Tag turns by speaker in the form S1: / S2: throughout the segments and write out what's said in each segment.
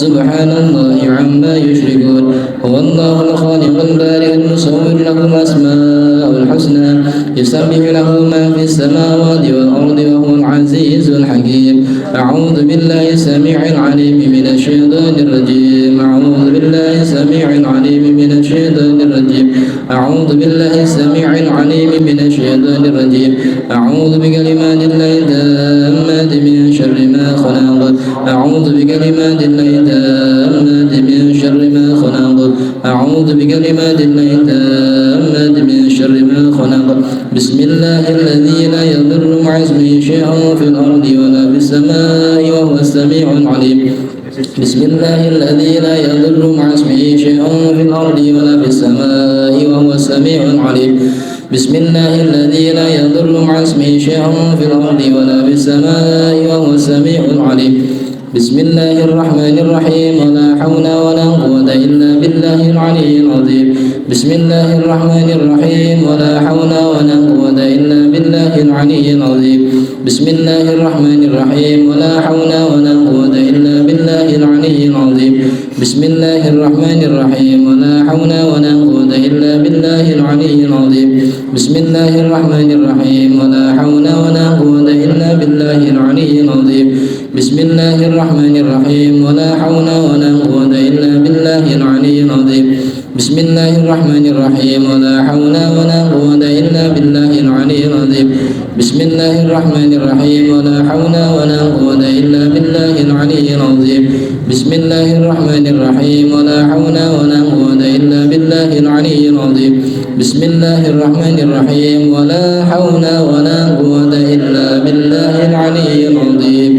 S1: سبحان الله عما يشركون هو الله الخالق البارئ المصور له الأسماء الحسنى يسبح له ما في السماوات والأرض وهو العزيز الحكيم أعوذ بالله السميع العليم من الشيطان الرجيم أعوذ بالله السميع العليم من الشيطان الرجيم أعوذ بالله السميع العليم من الشيطان الرجيم أعوذ بكلمات الله التامات من شر ما خلق أعوذ بكلمات الله التامات من شر ما خلق أعوذ بكلمات الله التامات من شر ما خلق بسم الله الذي لا يضر مع اسمه شيء في الأرض ولا في السماء وهو السميع العليم بسم الله الذي لا يضر مع اسمه شيء في الأرض ولا في السماء وهو السميع العليم بسم الله الذي لا يضر مع اسمه شيء في الأرض ولا في السماء وهو السميع العليم بسم الله الرحمن الرحيم ولا حول ولا قوة إلا بالله العلي العظيم بسم الله الرحمن الرحيم ولا حول ولا قوة إلا بالله العلي العظيم بسم الله الرحمن الرحيم ولا حول ولا قوة إلا بالله العلي العظيم بسم الله الرحمن الرحيم ولا حول ولا قوة إلا بالله العلي العظيم بسم الله الرحمن الرحيم ولا حول ولا قوة إلا بالله العلي العظيم بسم الله الرحمن الرحيم ولا حول ولا قوة إلا بالله العلي العظيم بسم الله الرحمن الرحيم ولا حول ولا قوة إلا بالله العلي العظيم بسم الله الرحمن الرحيم ولا حول ولا قوة إلا بالله العلي العظيم بسم الله الرحمن الرحيم ولا حول ولا قوة إلا بالله العلي العظيم بسم الله الرحمن الرحيم ولا حول ولا قوة إلا بالله العلي العظيم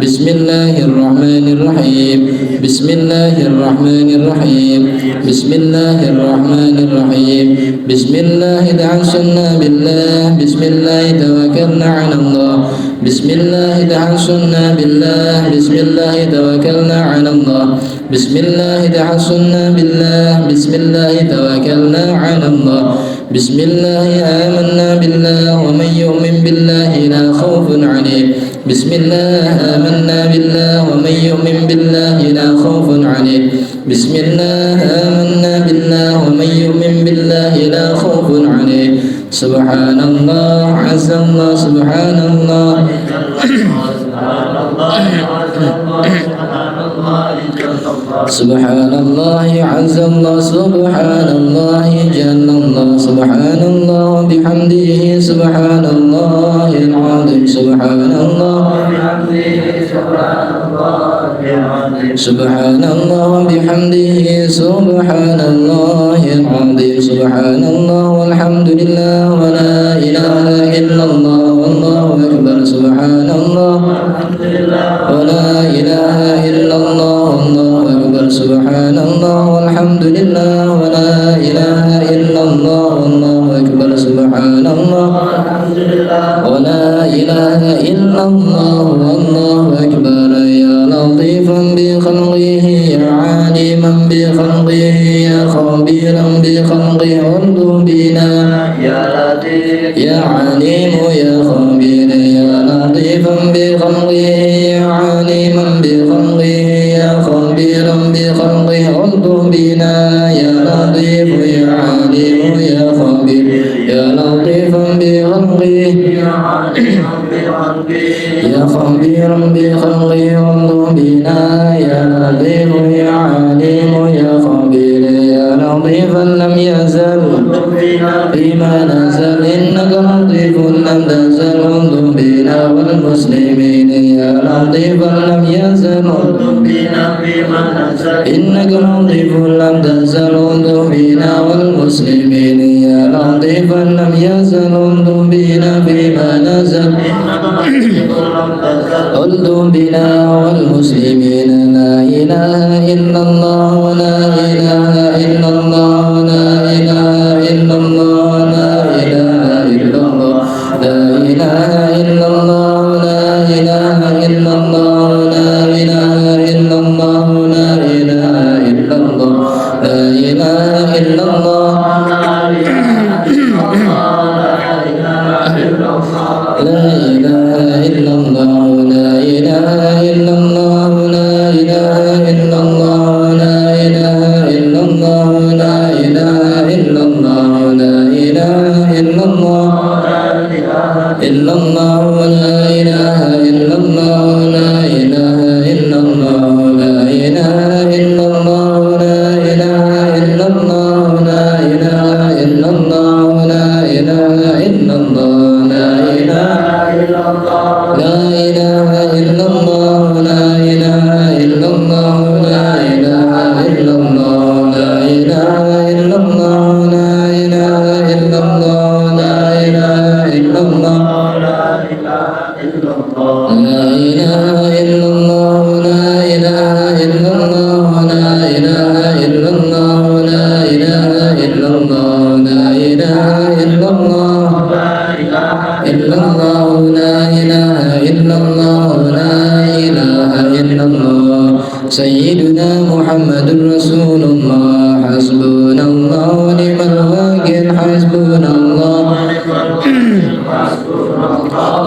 S1: بسم الله الرحمن الرحيم بسم الله الرحمن الرحيم بسم الله الرحمن الرحيم بسم الله توكلنا بالله بسم الله توكلنا على الله بسم الله توكلنا بالله بسم الله توكلنا على الله بسم الله توكلنا بالله بسم الله توكلنا على الله بسم الله آمنا بالله ومن يؤمن بالله لا خوف عليه بسم الله آمنا بالله ومن يؤمن بالله لا خوف عليه بسم الله آمنا بالله ومن يؤمن بالله لا خوف عليه سبحان الله عز الله سبحان الله سبحان الله عز الله سبحان الله جل الله سبحان الله بحمده سبحان الله العظيم سبحان الله سبحان الله بحمده سبحان الله العظيم سبحان الله والحمد لله ولا إله إلا الله والله أكبر سبحان الله ولا إله إلا الله والله أكبر سبحان الله والحمد لله ولا إله إلا الله والله أكبر سبحان الله ولا إله إلا الله والله أكبر يا لطيفا بخلقه يا عالما بخلقه يا خبيرا بخلقه انظر بنا يا لطيف يا عليم يا خبير يا لطيفا بخلقه يا عالما بخلقه يا خبيرا بخلقه انظر بنا يا لطيف يا عليم يا خبير يا لطيفا بخلقه يا خبيرا بخلقه انظر بنا يا لطيف يا عليم يا خبير يا لطيفا لم يزل بما نزل إنك لطيف لم تزل انظر بنا والمسلمين يا لطيفا لم يزل إنك لطيف لم تزل انظر بنا والمسلمين يا لطيفا لم يزل انظر بنا فيما نزل انظر بنا والمسلمين لا إله إلا الله ولا إله إلا الله ولا إله إلا الله لا إله إلا الله لا إله إلا الله لا إله إلا الله لا إله إلا الله لا إله إلا الله لا إله إلا الله لا إله إلا الله لا إله إلا الله لا إله إلا الله إلا الله إلا الله لا إله إلا الله لا إله إلا الله لا إله إلا الله لا إله إلا الله لا إله إلا الله لا إله إلا الله لا إله إلا الله لا إله إلا الله لا إله إلا الله لا إله إلا الله لا إله إلا الله لا إله إلا الله لا إله إلا الله لا إله إلا الله لا إله إلا الله لا إله إلا الله لا إله إلا الله لا إله إلا الله إلا الله لا إله إلا الله لا إله إلا الله سيدنا محمد رسول الله حسبنا الله ونعم الوكيل حسبنا الله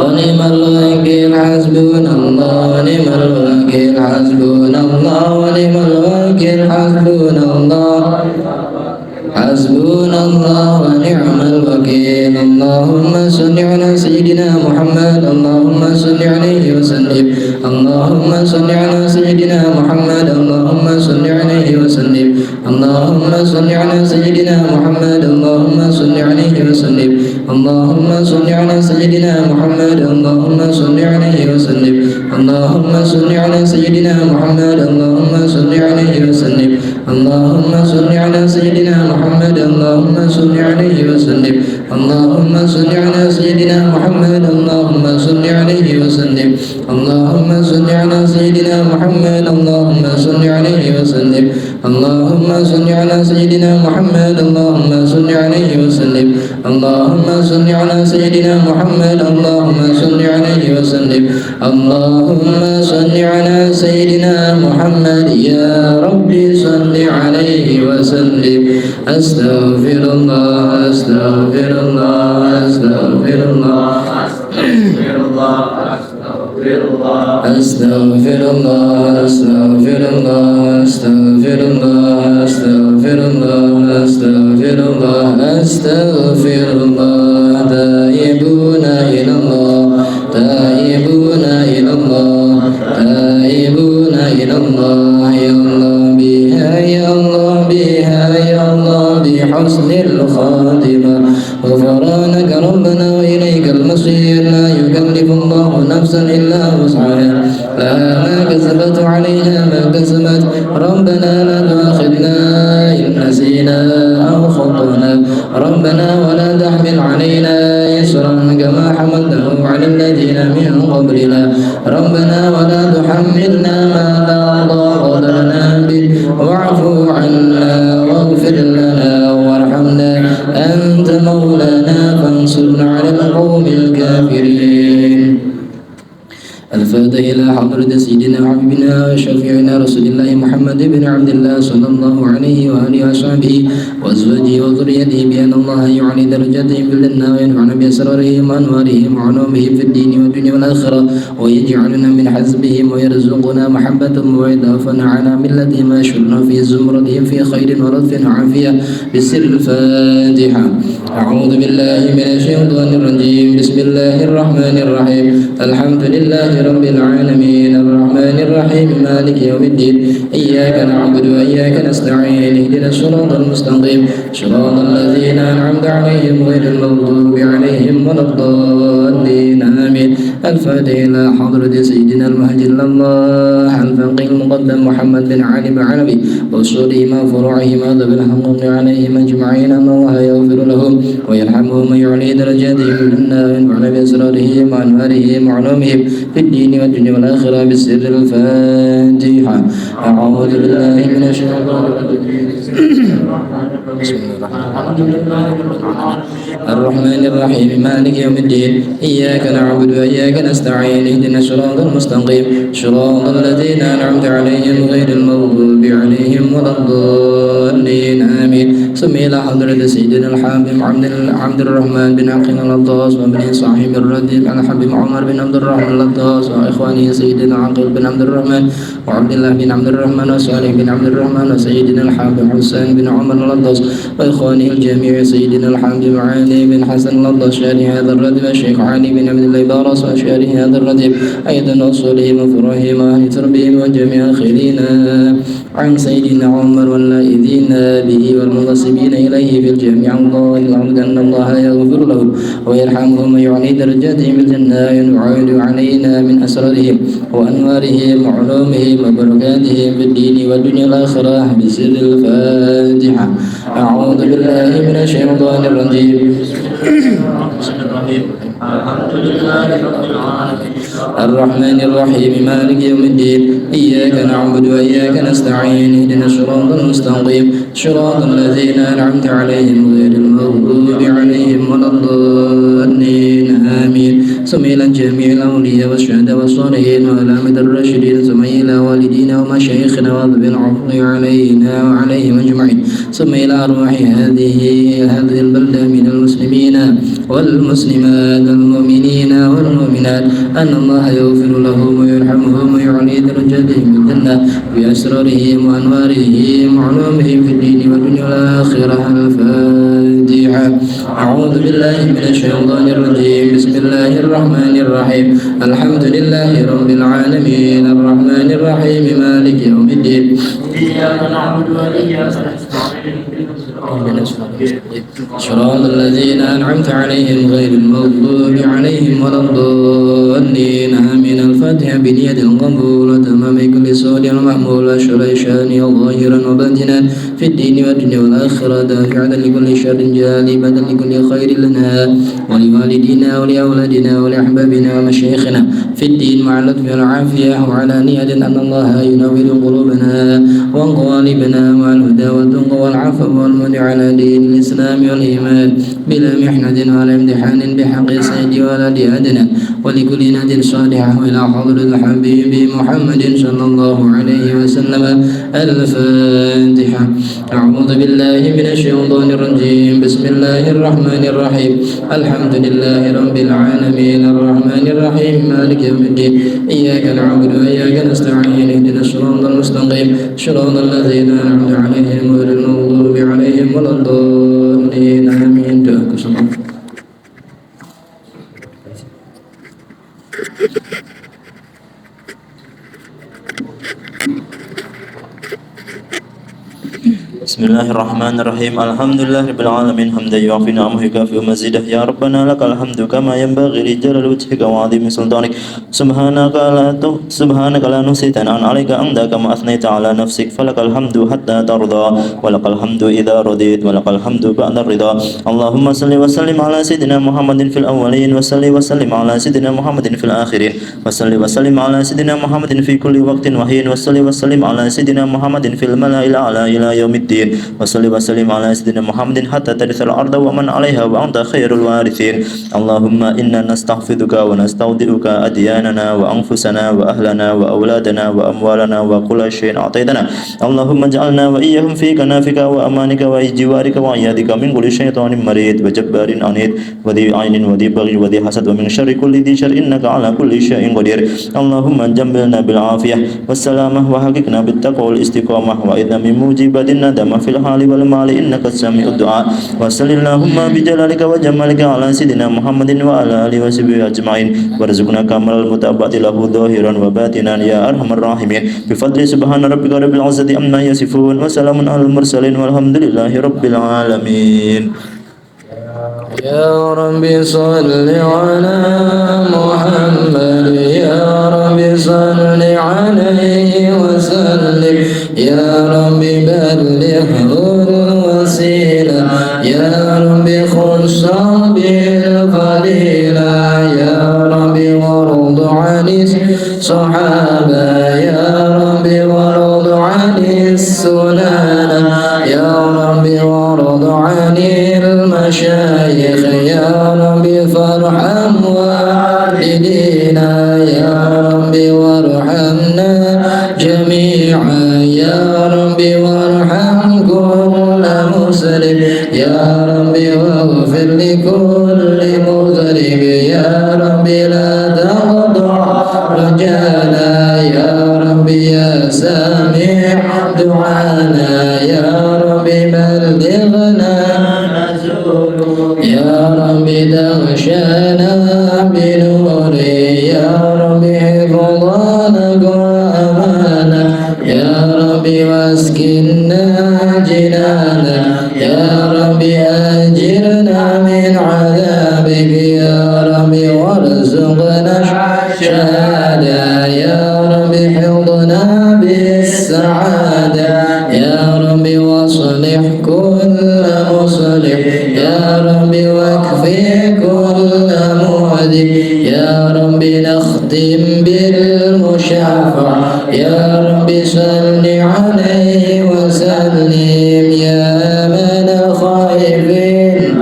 S1: ونعم الوكيل حسبنا الله ونعم الوكيل حسبنا الله ونعم الوكيل حسبنا الله حسبنا الله ونعم الوكيل اللهم صل على سيدنا محمد اللهم صل عليه وسلم اللهم صل على سيدنا محمد اللهم صل عليه وسلم اللهم صل على سيدنا محمد اللهم صل عليه وسلم اللهم صل على سيدنا محمد اللهم صل عليه وسلم اللهم صل على سيدنا محمد اللهم صل عليه وسلم اللهم صل على سيدنا محمد اللهم صل عليه وسلم اللهم صل على سيدنا محمد اللهم صل عليه وسلم اللهم صل على سيدنا محمد اللهم صل عليه وسلم اللهم صل على سيدنا محمد اللهم صل عليه وسلم اللهم صل على سيدنا محمد اللهم صل عليه وسلم اللهم صل على سيدنا محمد يا ربي صل عليه وسلم أستغفر الله أستغفر الله أستغفر الله أستغفر الله أستغفر الله أستغفر الله أستغفر الله أستغفر الله أستغفر الله أستغفر الله تائبون إلى الله تائبون إلى الله تائبون إلى الله يا الله بها يا الله بها يا الله بحسن الخاتمة غفرانك ربنا وإليك المصير لا يكلف الله نفسا إلا وسعها لها ما كسبت عليها ما كسبت ربنا لا تؤاخذنا إن نسينا أو خطأنا ربنا ولا تحمل علينا إصرا كما حملته على الذين من قبلنا ربنا ولا تحملنا ما لا طاقة لنا به واعف عنا واغفر لنا وارحمنا أنت مولانا فانصرنا على القوم الكافرين الفاتح إلى حضرة سيدنا وحبيبنا وشفيعنا رسول الله محمد بن عبد الله صلى الله عليه وآله وصحبه وأزواجه وذريته بأن الله يعلي درجاتهم في الجنة وينفعنا بأسرارهم وأنوارهم وعلومهم في الدين والدنيا والآخرة ويجعلنا من حزبهم ويرزقنا محبتهم ويتوفنا على ملتهم ويشرنا في زمرتهم في خير ولطف وعافية بسر الفاتحة أعوذ بالله من الشيطان الرجيم بسم الله الرحمن الرحيم الحمد لله رب العالمين الرحمن الرحيم مالك يوم الدين إياك نعبد وإياك نستعين اهدنا الصراط المستقيم صراط الذين أنعمت عليهم غير المغضوب عليهم ولا الضالين آمين الفاتح إلى حضرة سيدنا المهدي الله الفقيه المقدم محمد بن علي بعلبي وأصولهما وفروعهما ذوي الحقوق عليهم أجمعين أن الله يغفر لهم ويرحمهم ويعلي درجاتهم في الجنة وينفعنا بأسرارهم وأنوارهم وعلومهم في الدين والدنيا والآخرة بالسر الفاتحة أعوذ بالله من الشيطان الرجيم بسم الله الرحمن الرحيم مالك يوم الدين إياك نعبد وإياك نستعين اهدنا الصراط المستقيم صراط الذين أنعمت عليهم غير المغضوب عليهم ولا الضالين آمين سمي إلى حضرة سيدنا الحبيب عبد الرحمن بن عقيل اللطاس وابن صاحب الرديف الحبيب عمر بن عبد الرحمن اللطاس وإخوانه سيدنا عقيل بن عبد الرحمن وعبد الله بن عبد الرحمن وصالح بن عبد الرحمن وسيدنا الحافظ حسين بن عمر الأطرس وإخوانه الجميع سيدنا الحافظ علي بن حسن الأطرس شارح هذا الرديف الشيخ علي بن عبد الله بارس وشارح هذا الرديف أيضا وصولهم وفروعهم وأهل تربهم وجميع خيرنا عن سيدنا عمر واللائذين به والمنتصبين إليه في الجميع الله العبد أن الله يغفر لهم ويرحمهم ويعلي درجاتهم الجنة ويعود علينا من أسرارهم وأنوارهم وعلومهم وبركاتهم في الدين والدنيا الآخرة بسر الفاتحة. أعوذ بالله من الشيطان الرجيم. الحمد لله رب العالمين الرحمن الرحيم مالك يوم الدين إياك نعبد وإياك نستعين اهدنا الصراط المستقيم صراط الذين أنعمت عليهم غير المغضوب عليهم ولا الضالين آمين. ثم إلى جميع الأولياء والشهداء والصالحين وعلامة الراشدين ثم إلى والدينا ومشايخنا واذب العفو علينا وعليهم أجمعين ثم إلى أرواح هذه البلدة من المسلمين والمسلمات المؤمنين والمؤمنات أن الله يغفر لهم ويرحمهم ويعلي درجاتهم في الجنة بأسرارهم وأنوارهم وعلومهم في الدين والدنيا والآخرة. الفاتحة. أعوذ بالله من الشيطان الرجيم. بسم الله الرحمن الرحيم الحمد لله رب العالمين الرحمن الرحيم مالك يوم الدين إياك نعبد وإياك نستعين صراط الذين أنعمت عليهم غير المغضوب عليهم ولا الضالين آمين. الفاتحة بنية القبول وتمام كل سؤال ومحمول وشريشان ظاهرا وباطنا في الدين والدنيا والآخرة دافعا لكل شر جالبا لكل خير لنا ولوالدينا ولأولادنا ولأحبابنا ومشايخنا في الدين مع اللطف والعافية وعلى نية أن الله ينور قلوبنا وقوالبنا مع الهدى والتقى والعفو والمن على دين الإسلام والإيمان بلا محنة ولا امتحان بحق سيد ولد أدنى ولكل ناد صالحة إلى حضرة الحبيب محمد صلى الله عليه وسلم. الفاتحة. أعوذ بالله من الشيطان الرجيم. بسم الله الرحمن الرحيم الحمد لله رب العالمين الرحمن الرحيم مالك يوم الدين إياك نعبد وإياك نستعين اهدنا الصراط المستقيم صراط الذين أنعمت عليهم غير المغضوب عليهم ولا الضالين آمين.
S2: بسم الله الرحمن الرحيم الحمد لله رب العالمين حمدا يوافي نعمه يكافئ مزيده يا ربنا لك الحمد كما ينبغي لجلال وجهك وعظيم سلطانك سبحانك لا نحصي ثناء عليك أنت كما أثنيت على نفسك فلك الحمد حتى ترضى ولك الحمد إذا رضيت ولك الحمد بعد الرضا. اللهم صل وسلم على سيدنا محمد في الأولين وصل وسلم على سيدنا محمد في الآخرين وصل وسلم على سيدنا محمد في كل وقت وحين وصل وسلم على سيدنا محمد في الملأ الأعلى إلى يوم الدين وصل وسلم على سيدنا محمد حتى ترث الأرض ومن عليها وأنت خير الوارثين. اللهم إنا نستحفظك ونستودعك أدياننا وأنفسنا وأهلنا وأولادنا وأموالنا وكل شيء أعطيتنا. اللهم اجعلنا وإياهم في كنافك وأمانك وجوارك وعيادك من كل شيطان مريد وجبار عنيد وذي عين وذي بغي وذي حسد ومن شر كل ذي شر إنك على كل شيء قدير. اللهم جملنا بالعافية والسلامة وحققنا بالتقوى والاستقامة وإذا من موجبات الندم في الحال والمال إنك سميع الدعاء. وصل اللهم بجلالك وجمالك على سيدنا محمد وعلى آله وصحبه أجمعين وارزقنا كامل المتابعة له ظاهرا وباطنا يا أرحم الراحمين بفضل سبحان ربك رب العزة عما يصفون وسلام على المرسلين والحمد لله رب العالمين.
S1: يا رب صل على محمد يا رب صل عليه وسلم يا رب بلغه الوسيلة يا رب خص بالفضيلة يا رب وارض عن الصحابة يا رب وارض عن السنن يا رب وارض عن المشايخ يا رب فارحم والدينا يا رب وارحمنا جميعا يا رب وارحم كل مسلم يا رب واغفر لكل مذنب يا رب لا تقطع رجانا يا رب يا دعانا يا رب بلغنا يا رب تغشانا بنور يا رب حفظنا وأمانا يا رب واسكننا جنانا يا رب أجرنا من عذابك يا رب وارزقنا الشهادة يا رب حفظنا بالسعادة يا رب واصلح كل مصلح يا رب واكفي كل مهدي يا رب نختم بالمشافع يا رب صل عليه وسلم يا من خائفين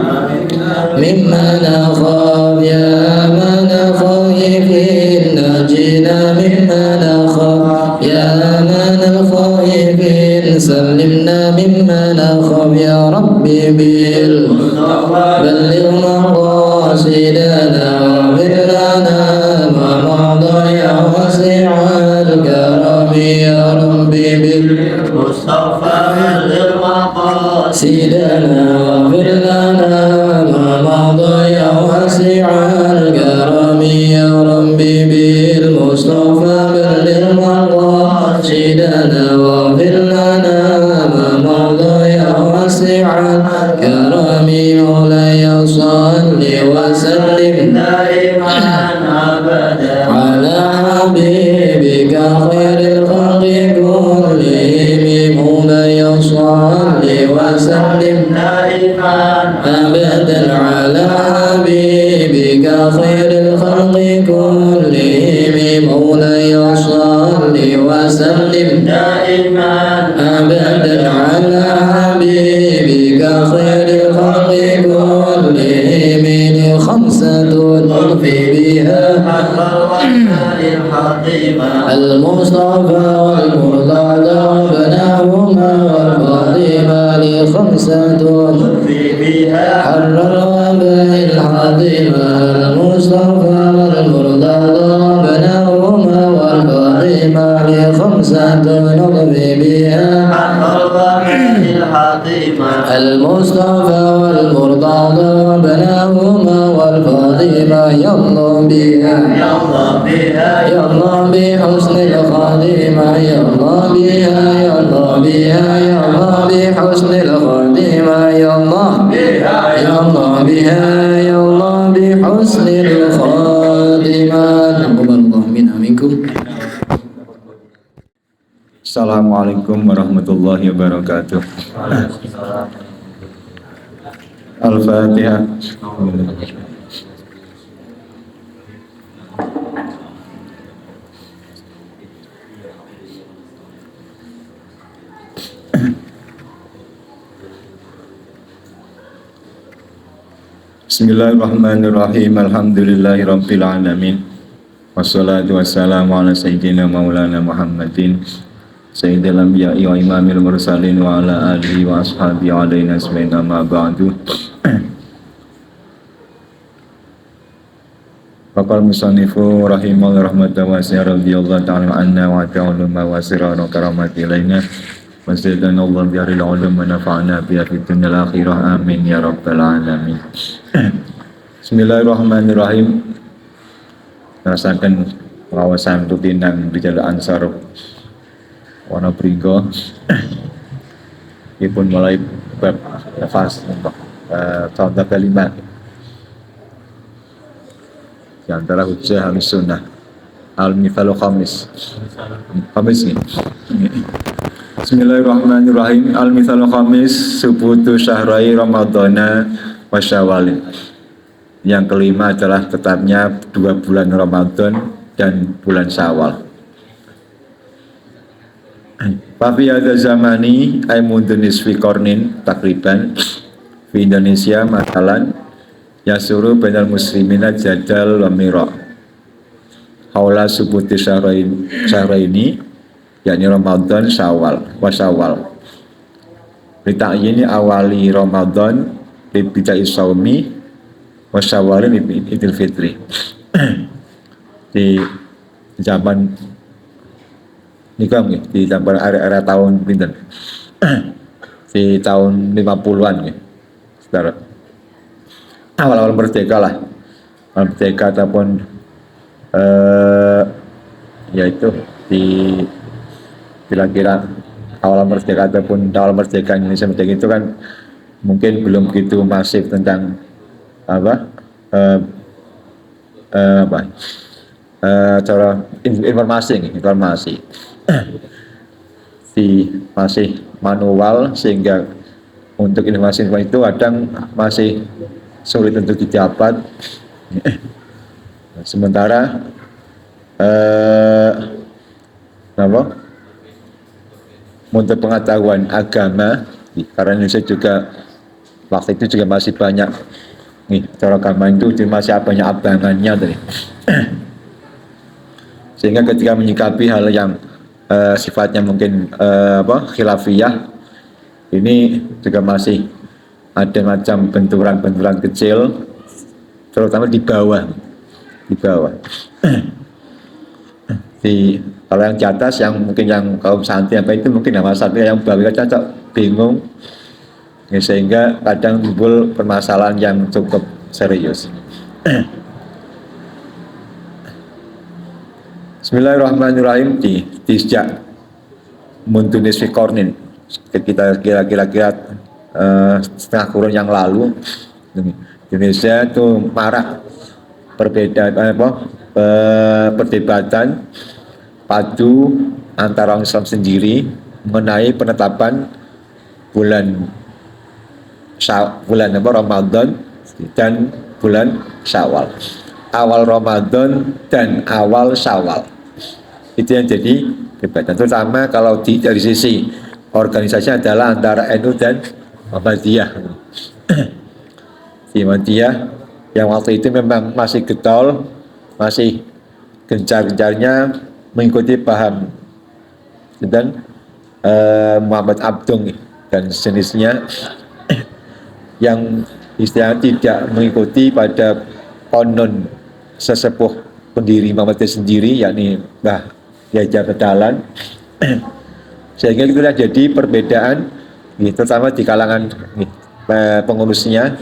S1: مما نخاف يا من خائفين نجنا مما نخاف يا من الخائفين سلمنا مما نخاف يا ربي بالمصطفى بلغ مقاصدنا واغفر لنا ما مضى يا واسع الكرم يا ربي بالمصطفى بلغ مقاصدنا واغفر لنا ما مضى يا واسع الكرم يا ربي بالمصطفى بلغ مقاصدنا واغفر لنا ما مضى يا واسع الكرم مولاي صل وسلم دائما ابدا على حبيبك خير الخلق كلهم مولاي صل وسلم دائما ابدا على حبيبك خير الخلق كلهم مولاي صل وسلم دائما ابدا على حبيبك خير الخلق كلهم خمسة في بها المصطفى والمرتضى وابناهما والفاطمة لخمسة في بها حر الوباء الحاطمة المصطفى والمرتضى وابناهما والفاطمة لخمسة نطفي بها حر الوباء الحاطمة المصطفى والمرتضى وابناهما والفاطمة يلا بها يلا بحسن الخاتمة يلا بها يلا بها يلا بحسن الخاتمة يلا بها يلا بحسن الخاتمة تقبل الله منا منكم.
S3: Assalamualaikum warahmatullahi wabarakatuh. Al-Fatihah. Bismillahirrahmanirrahim. Alhamdulillahi rabbil alamin. Wassalatu wassalamu ala sayyidina maulana Muhammadin sayyidil anbiya'i wa imamil mursalin wa ala alihi wa ashabihi alaina asmain amma ba'du. Faqal musannifu rahimahullah rahmatan wasi'ah radhiyallahu ta'ala anna wa ta'ala wa sirran karamati ilaina wa zidana Allah bi'aril ulum wa nafa'na biha fid dunya wal akhirah amin ya rabbal alamin. Bismillahirrahmanirrahim. Rasakan pengawasan rutinang di Jalan Ansar Wanapringgo pun mulai bab nafas untuk tahun kelima di antara hujjah al-sunnah al-mithalu khamis ini. Bismillahirrahmanirrahim. Al-mithalu khamis subutu syahrai ramadhana wa syawal. Yang kelima adalah tetapnya 2 bulan Ramadan dan bulan Syawal. Fafi hadza zamani ay mundu nisfi qarnin takriban di Indonesia matalan yasuru bainal muslimina jadal wa mira haula subuti syahraini yakni Ramadan Syawal wa Syawal. Berita ini awali Ramadan bidai saumi wa Syawalin Idul Fitri. Di zaman nikah nggih di era tahun pinten? Di tahun 50-an nggih. Saudara. Awal-awal merdeka lah. Awal merdeka ataupun yaitu di kira-kira awal merdeka ataupun awal merdeka Indonesia merdeka itu kan mungkin belum begitu masif tentang cara informasi masih manual, sehingga untuk informasi itu kadang masih sulit untuk didapat. Sementara untuk pengetahuan agama, karena Indonesia juga waktu itu juga masih banyak cara agama itu masih banyak abangannya tadi. Sehingga ketika menyikapi hal yang sifatnya mungkin khilafiyah, ini juga masih ada macam benturan-benturan kecil, terutama di bawah. Kalau yang di atas, yang mungkin yang kaum santri apa itu mungkin nama santri, yang bawah cocok bingung, sehingga kadang timbul permasalahan yang cukup serius. Bismillahirrahmanirrahim. Di sejak Mundunis Fikornin, kita kira-kira setengah kurun yang lalu, Indonesia itu marak perdebatan padu antara orang Islam sendiri mengenai penetapan bulan Ramadan dan bulan Syawal. Awal Ramadan dan awal Syawal. Itu yang jadi perdebatan. Terutama kalau dari sisi organisasi adalah antara NU dan Muhammadiyah. Di Muhammadiyah yang waktu itu memang masih getol, masih gencar-gencarnya mengikuti paham dan Muhammad Abdung dan sejenisnya yang istilahnya tidak mengikuti pada konon sesepuh pendiri Muhammadiyah sendiri, yakni Mbah Yahya Bedalan. Sehingga itu jadi perbedaan terutama di kalangan pengurusnya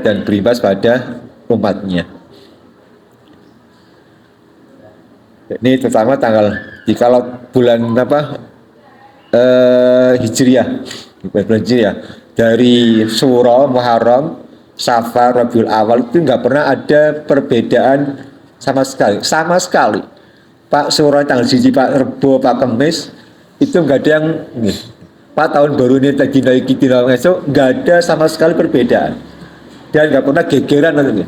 S3: dan berimbas pada umatnya. Ini terutama kalau bulan Hijriah, dari Syuro, Muharram, Safar, Rabiul Awal itu nggak pernah ada perbedaan sama sekali. Pak Syuro tanggal 1, Pak Rebo, Pak Kemis itu nggak ada yang Pak tahun baru ini tadi naik esok, nggak ada sama sekali perbedaan dan nggak pernah gegeran nanti.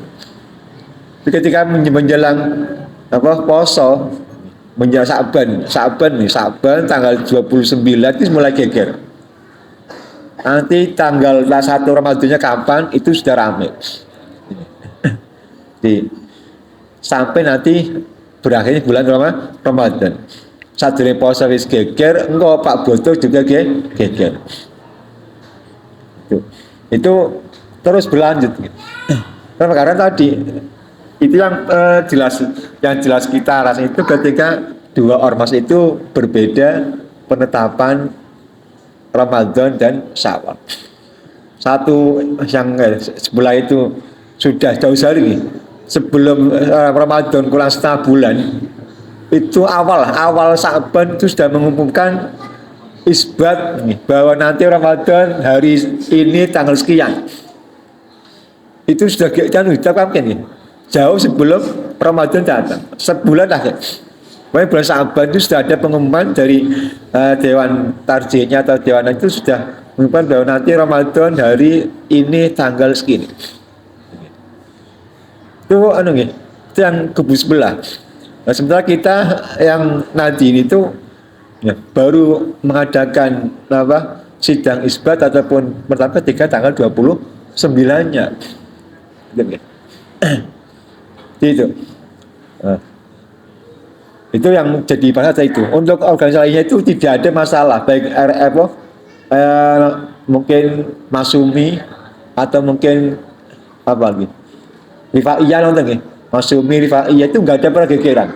S3: Ketika menjelang poso, menjelang Sa'ban tanggal 29 itu mulai geger. Nanti tanggal 1 Ramadannya kapan itu sudah ramai. Sampai nanti berakhirnya bulan Ramadan. Sadurunge poso wis geger, engko Pak Boto juga geger. Itu terus berlanjut. Karena tadi itu yang jelas kita rasa itu ketika dua ormas itu berbeda penetapan Ramadan dan Syawal. Satu yang sebelah itu sudah jauh hari sebelum Ramadan kurang setengah bulan, itu awal Sa'ban itu sudah mengumumkan isbat bahwa nanti Ramadan hari ini tanggal sekian. Itu sudah ditetapkan jauh sebelum Ramadan datang, sebulan akhir. Bulan Sa'ban itu sudah ada pengumuman dari Dewan Tarjihnya atau Dewan itu sudah mengumumkan bahwa nanti Ramadan hari ini tanggal segini. Itu itu yang kubu sebelah. Nah, sementara kita yang Nadine itu baru mengadakan sidang isbat ataupun pertama ketika tanggal 29-nya. Itu. Itu yang jadi bahasa itu. Untuk organisasinya itu tidak ada masalah, baik mungkin Masumi atau mungkin apa lagi Rifaiyah nonton Masumi Rifaiyah itu nggak ada pergegeran.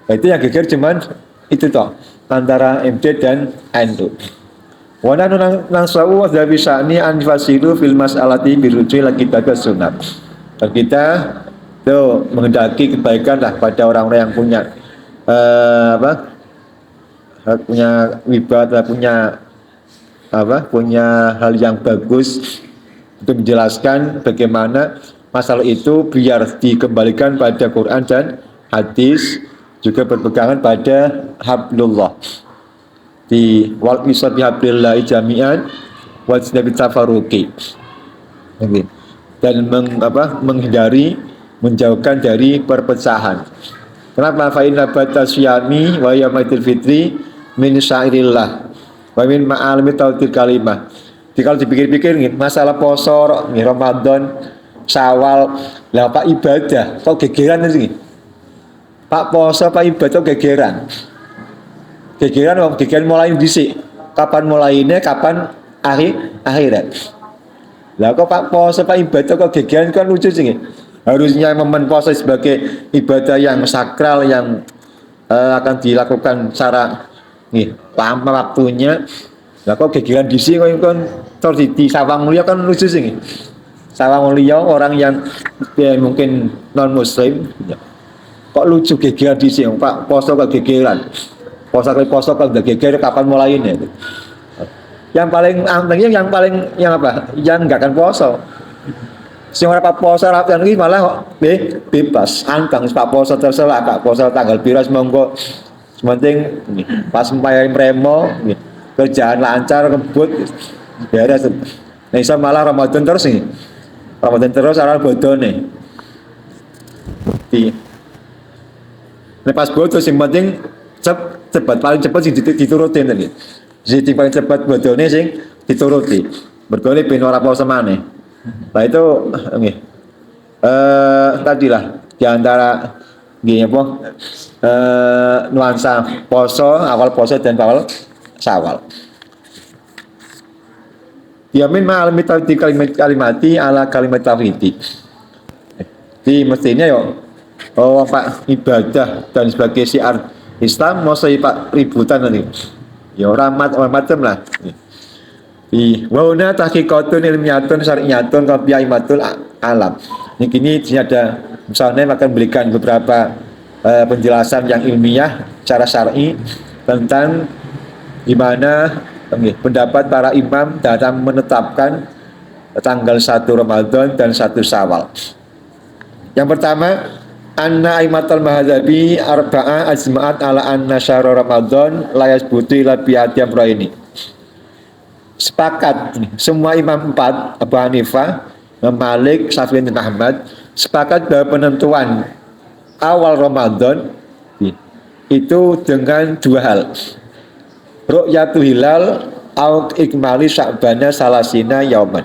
S3: Nah, itu yang geger cuman itu toh antara MD dan NU. Wa nanu nang sawu wa bisa ni anfasilu fil mas'alati birujui lagi bagas sunat. Dan kita tuh menghendaki kebaikan lah pada orang-orang yang punya punya wibadah, punya hal yang bagus untuk menjelaskan bagaimana masalah itu biar dikembalikan pada Quran dan hadis, juga berpegangan pada hablullah di wal misal bihablillahi jami'an wa nabi tafarruqi. Dan menghindari, menjauhkan dari perpecahan. Kenapa? Fa inna batasyami wa yaumaidil fitri min syairillah wa min ma'alimi tauhid kalimah. Jadi kalau dipikir-pikir masalah poso Ramadan, Syawal, lah Pak ibadah kok gegeran sih? Pak poso, Pak ibadah kok gegeran. Gegeran mulai dhisik. Kapan mulainya, kapan akhirat. Lah kok Pak poso, Pak ibadah kok gegeran, kan lucu sih. Harusnya momen puasa sebagai ibadah yang sakral yang akan dilakukan secara lama waktunya. Lah kok gegeran dhisik kok terus di Sawang Mulia, kan lucu sih. Sawang Mulia orang yang mungkin non muslim kok lucu gegeran dhisik, Pak poso kok gegeran. Poso kok geger, kapan mulainya? Yang paling yang nggak akan poso. Sing ora Pak poso rapian iki malah bebas, antang Pak poso terserah, Pak poso tanggal biras monggo. Sementing pas mayai remo, kerjaan lancar, kebut beres. Nah iso malah Ramadan terus nih. Ramadan terus arah bodone. Pas bodoh sing penting cepat, paling cepat sing diturutin tadi. Jadi paling cepat bodone sing dituruti. Bergole ben ora poso maneh. Nah itu tadilah di antara nuansa poso, awal poso dan awal Syawal. Yamin ma'almi tauhid kalimati ala kalimat tauhid. Di mestinya Pak ibadah dan sebagai syiar Islam mau saya Pak ributan nanti. Ya orang macam lah. Di wauna tahqiqatun ilmiyatun syar'iyyatun qabiyatul alam. Ini ada misalnya akan berikan beberapa penjelasan yang ilmiah secara syar'i tentang gimana pendapat para imam dalam menetapkan tanggal 1 Ramadan dan 1 Syawal. Yang pertama, anna aimatul mahadzabi arba'a ajma'at ala anna syahr Ramadan la yasbutu ila bi'atiyam ini. Sepakat semua imam 4, Abu Hanifah, Malik, Syafi'i dan Ahmad sepakat bahwa penentuan awal Ramadan itu dengan dua hal. Ru'yatul hilal au ikmali sya'bana salasina yauman.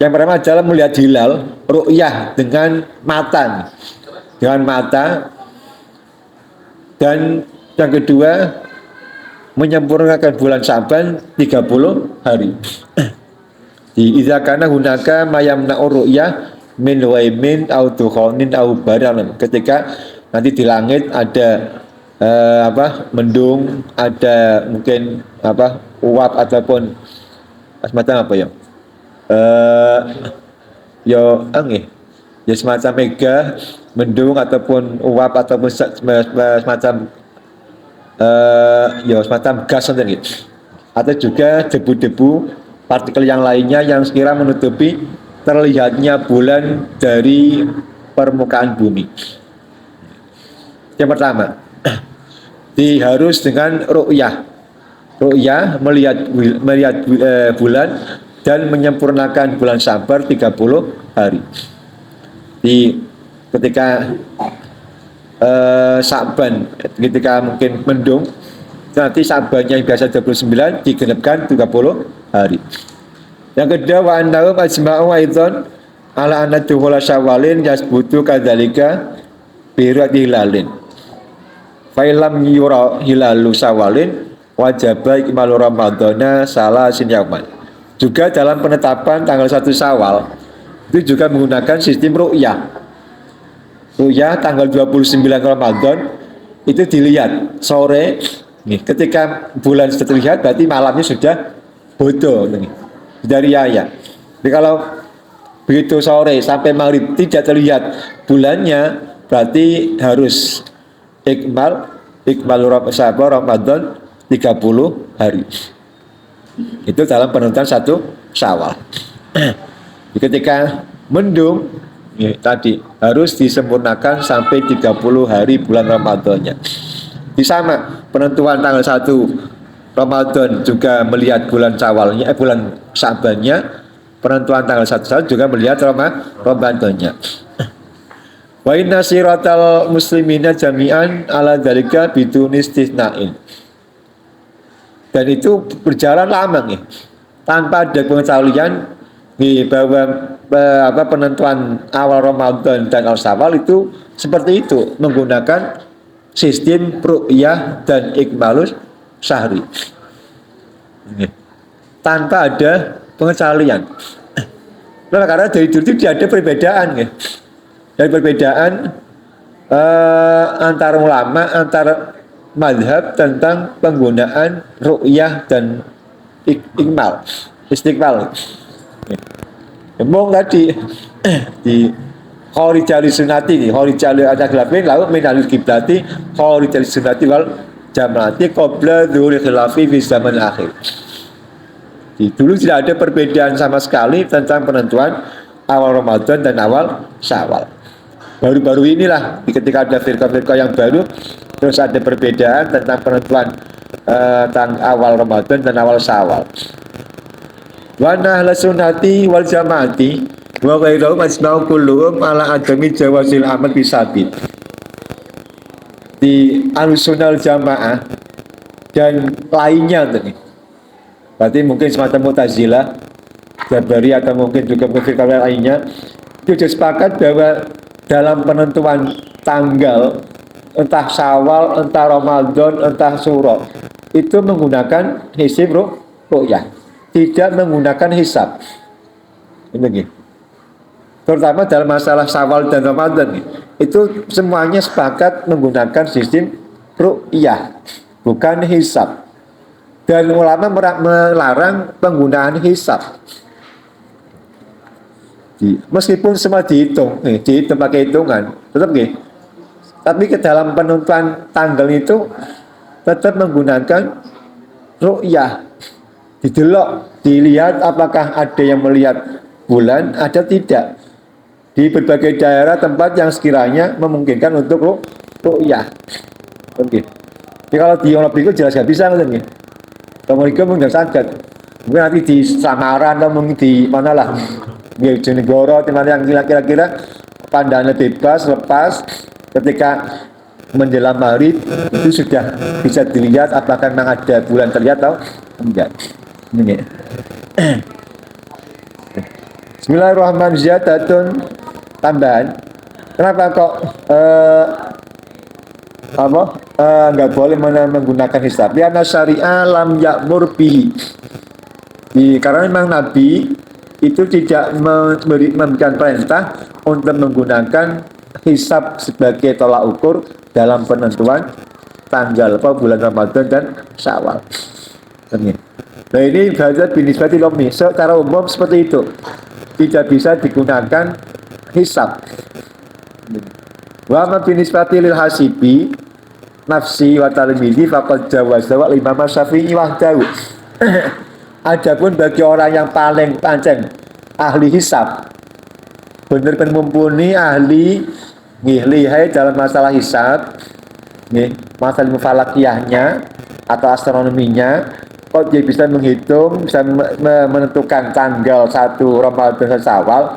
S3: Yang pertama adalah melihat hilal, ru'yah dengan mata. Dan yang kedua menyempurnakan bulan Sya'ban 30 hari. Di idza kana hunaka mayamna'u ru'yah min waimin au dukhanin au baran. Ketika nanti di langit ada mendung, ada mungkin uap ataupun semacam ya semacam mega mendung ataupun uap ataupun semacam semacam gas gitu. Atau juga debu-debu partikel yang lainnya yang sekira menutupi terlihatnya bulan dari permukaan bumi. Yang pertama, harus dengan ru'yah melihat bulan dan menyempurnakan bulan Sabar 30 hari. Ketika Sya'ban, ketika mungkin mendung, nanti Sya'bannya yang biasa 29 digenapkan 30 hari. Yang kedua, wa annahum ajma'u aidan ala anna dukhula Syawalin yasbutu kadzalika bi ru'yatil hilalin. Fa illam yura hilalu Syawalin wajaba ikmalu Ramadana salasin yauman. Juga dalam penetapan tanggal 1 Syawal itu juga menggunakan sistem ru'yah tanggal 29 Ramadan itu dilihat sore. Ketika bulan sudah terlihat berarti malamnya sudah bodoh, sudah riaya. Jadi kalau begitu sore sampai maghrib tidak terlihat bulannya, berarti harus ikmal Ramadan 30 hari. Itu dalam penentuan 1 Syawal. Ketika mendung tadi harus disempurnakan sampai 30 hari bulan Ramadannya. Di sama penentuan tanggal 1 Ramadan juga melihat bulan Syawalnya, bulan Syabannya. Penentuan tanggal 1 Syawal juga melihat Ramadannya. Wa inna siratal muslimina jami'an ala dzalika bidun istisna'in. Dan itu berjalan lama nih, tanpa ada pengecualian bahwa penentuan awal Ramadan dan awal Syawal itu seperti itu, menggunakan sistem ru'yah dan ikmalus syahri tanpa ada pengecualian. Nah, karena dari dulu tidak ada perbedaan dan perbedaan antara ulama, antara mazhab tentang penggunaan ru'yah dan ikmal istiqbal. Ngomong tadi di Khorijali sunati nih, khorijali ada khilafin lalu minalil kiblati khorijali sunati wal jamaati qabla dhuhuri khilafi fi zaman akhir. Dulu tidak ada perbedaan sama sekali tentang penentuan awal Ramadan dan awal Syawal. Baru-baru inilah ketika ada firqah-firqah yang baru terus ada perbedaan tentang penentuan awal Ramadan dan awal Syawal. Wa nahla sunnati wal jamaati wa ghairuhum asma'u kulluhum ala adami jawazil amal bisabit. Di Ahlussunnah Jamaah dan lainnya tadi. Berarti mungkin semacam Mu'tazilah, Jabari atau mungkin juga firqah lainnya itu sepakat bahwa dalam penentuan tanggal entah Syawal, entah Ramadan, entah Syuro itu menggunakan hisab ru'yah, tidak menggunakan hisab. Ini terutama dalam masalah Syawal dan Ramadan itu semuanya sepakat menggunakan sistem ru'yah, bukan hisab. Dan ulama melarang penggunaan hisab. Meskipun semua dihitung pakai hitungan, tetap tapi ke dalam penentuan tanggal itu tetap menggunakan ru'yah. Didelok, dilihat apakah ada yang melihat bulan, ada tidak. Di berbagai daerah tempat yang sekiranya memungkinkan untuk ru'yah. Oke. Jadi kalau di Orang Berikut jelas nggak bisa kan? Kemudian mungkin sangat. Mungkin nanti di Samaran atau mungkin di mana lah, di Jonegoro, di mana yang kira-kira pandangannya bebas, lepas. Ketika menjelang maghrib itu sudah bisa dilihat apakah memang ada bulan terlihat atau enggak. Ini. Bismillahirrahmanirrahim. Ziyadatun, tambahan. Kenapa kok nggak boleh menggunakan hisab? Karena syariah lam ya'mur bihi. Karena memang Nabi itu tidak memberikan perintah untuk menggunakan hisab sebagai tolak ukur dalam penentuan tanggal bulan Ramadan dan Syawal. Nah ini bahasa binisbati lomi secara umum seperti itu, tidak bisa digunakan hisab. Wa ma binisbati lil hasibi nafsi wa talmidi faqad jawaza wa Imam Syafi'i wahdahu. Adapun bagi orang yang paling pancen ahli hisab, benar-benar mumpuni ahli lihai dalam masalah hisab, masalah mufalakiyahnya atau astronominya, kok dia bisa menghitung, bisa menentukan tanggal 1 Ramadan dan Syawal.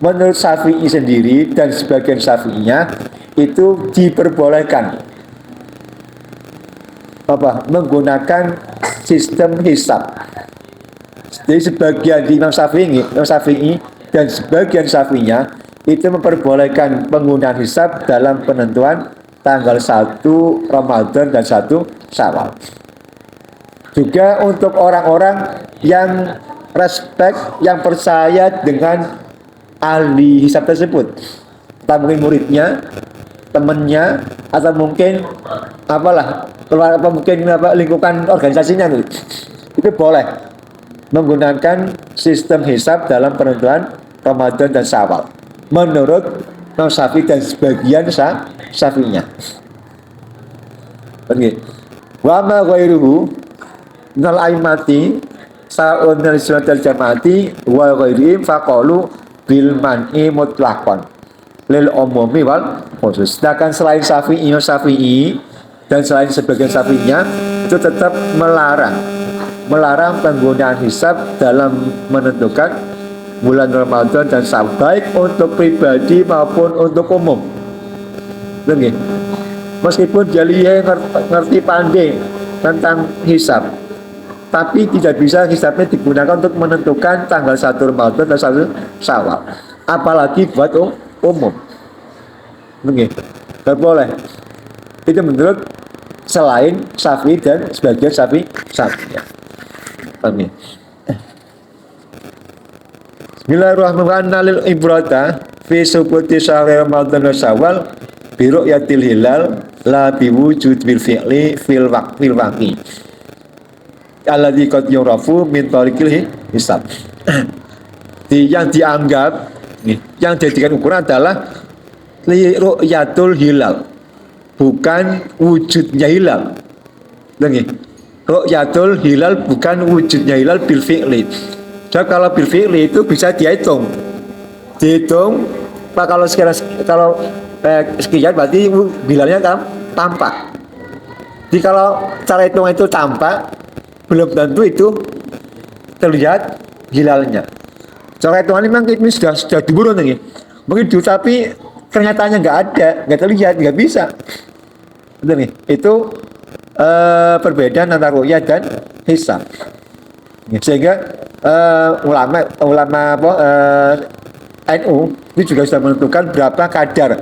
S3: Menurut Syafi'i sendiri dan sebagian Syafi'inya itu diperbolehkan menggunakan sistem hisab. Jadi sebagian di Imam Syafi'i dan sebagian Syafi'inya itu memperbolehkan penggunaan hisab dalam penentuan tanggal 1 Ramadan dan 1 Syawal. Juga untuk orang-orang yang respect, yang percaya dengan ahli hisab tersebut, entah mungkin muridnya, temannya,
S4: atau mungkin apalah keluar apa mungkin apa lingkungan organisasinya gitu. Itu boleh menggunakan sistem hisab dalam penentuan Ramadan dan Syawal menurut Imam Syafi'i dan sebagian Syafi'inya. Oke. Wa ma ghairuhu minal aimati sa'un dari sunnah jamaati wa ghairihim faqalu bil man'i mutlaqan lil umumi wal khusus. Sedangkan selain Syafi'i dan selain sebagian Syafi'inya itu tetap melarang penggunaan hisab dalam menentukan bulan Ramadan dan Syawal, baik untuk pribadi maupun untuk umum. Oke. Meskipun dia ngerti pandai tentang hisab, tapi tidak bisa hisabnya digunakan untuk menentukan tanggal 1 Ramadan dan 1 Syawal, apalagi buat umum. Oke. Tidak boleh. Itu menurut selain Syafi'i dan sebagian Syafi'i. Amin. Bismillahirrahmanirrahim. Lil ibrata fi subuti syahri Ramadan wa Syawal bi ru'yatil hilal la bi wujud bil fi'li fil waqi alladzi qad yurafu min tariqil hisab. Yang dianggap yang dijadikan ukuran adalah li ru'yatul hilal, bukan wujudnya hilal. Dengi. Ru'yatul hilal bukan wujudnya hilal bil fi'li. Jadi kalau bil fi'li itu bisa dihitung. Pak kalau sekian berarti hilalnya kan tampak. Jadi kalau cara hitung itu tampak, belum tentu itu terlihat hilalnya. Cara hitungan memang ini sudah diburun nih. Mungkin tapi kenyataannya nggak ada, nggak terlihat, nggak bisa. Betul nih. Itu perbedaan antara ru'yah dan hisab. Sehingga ulama NU itu juga sudah menentukan berapa kadar